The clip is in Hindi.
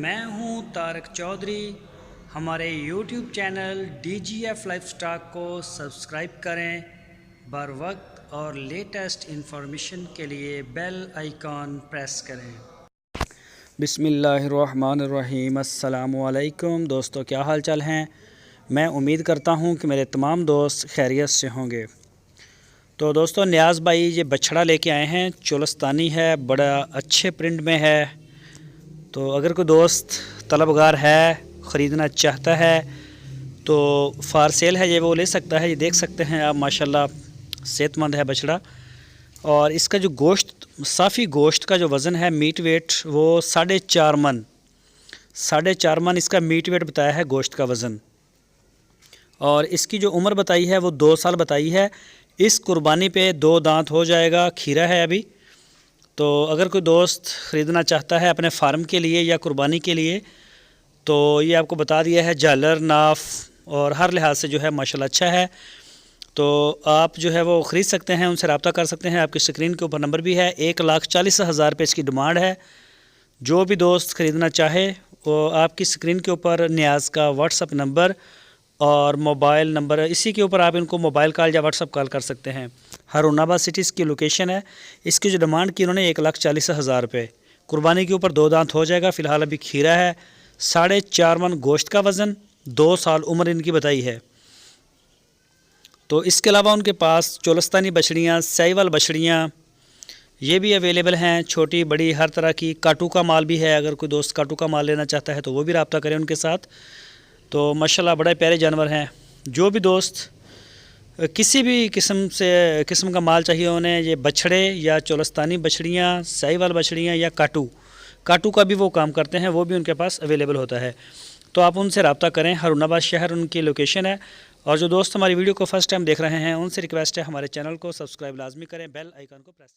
मैं हूं तारक चौधरी। हमारे YouTube चैनल DGF लाइफस्टाइल को सब्सक्राइब करें। बर वक्त और लेटेस्ट इंफॉर्मेशन के लिए बेल आइकॉन प्रेस करें। बिस्मिल्लाहिर्रहमानिर्रहीम। अस्सलामुअलैकुम दोस्तों, क्या हाल चाल हैं। मैं उम्मीद करता हूं कि मेरे तमाम दोस्त खैरियत से होंगे। तो दोस्तों, नियाज़ भाई ये बछड़ा लेके आए हैं, चोलस्तानी है, बड़ा अच्छे प्रिंट में है। तो अगर कोई दोस्त तलबगार है, ख़रीदना चाहता है तो फार सेल है, ये वो ले सकता है। ये देख सकते हैं आप, माशाल्लाह सेहतमंद है बछड़ा। और इसका जो गोश्त, साफ़ी गोश्त का जो वज़न है, मीट वेट, वो 4.5 मन इसका मीट वेट बताया है, गोश्त का वज़न। और इसकी जो उम्र बताई है वो 2 साल बताई है। इस कुर्बानी पे 2 दांत हो जाएगा, खीरा है अभी। तो अगर कोई दोस्त ख़रीदना चाहता है अपने फार्म के लिए या कुर्बानी के लिए, तो ये आपको बता दिया है। झालर, नाफ और हर लिहाज से जो है माशाल्लाह अच्छा है। तो आप जो है वो ख़रीद सकते हैं, उनसे रब्ता कर सकते हैं। आपकी स्क्रीन के ऊपर नंबर भी है। 1,40,000 रुपये इसकी डिमांड है। जो भी दोस्त ख़रीदना चाहे वो आपकी स्क्रीन के ऊपर नियाज़ का व्हाट्सअप नंबर और मोबाइल नंबर, इसी के ऊपर आप इनको मोबाइल कॉल या व्हाट्सअप कॉल कर सकते हैं। हरूनाबाद सिटी इसकी लोकेशन है। इसकी जो डिमांड की उन्होंने 1,40,000 रुपये। कुर्बानी के ऊपर 2 दांत हो जाएगा। फ़िलहाल अभी खीरा है। 4.5 मन गोश्त का वज़न, 2 साल उम्र इनकी बताई है। तो इसके अलावा उनके पास चोलस्तानी बछड़ियाँ, साहिवाल बछड़ियाँ ये भी अवेलेबल हैं, छोटी बड़ी हर तरह की। काटू का माल भी है, अगर कोई दोस्त काटू का माल लेना चाहता है तो वो भी रब्ता करें उनके साथ। तो माशाल्लाह बड़े प्यारे जानवर हैं। जो भी दोस्त किसी भी किस्म का माल चाहिए उन्हें, ये बछड़े या चोलस्तानी बछड़ियाँ, साहिवाल बछड़ियाँ या काटू का भी वो काम करते हैं, वो भी उनके पास अवेलेबल होता है। तो आप उनसे रब्ता करें। हरूनाबाद शहर उनकी लोकेशन है। और जो दोस्त हमारी वीडियो को फर्स्ट टाइम देख रहे हैं, उनसे रिक्वेस्ट है हमारे चैनल को सब्सक्राइब लाजमी करें, बेल आइकन को प्रेस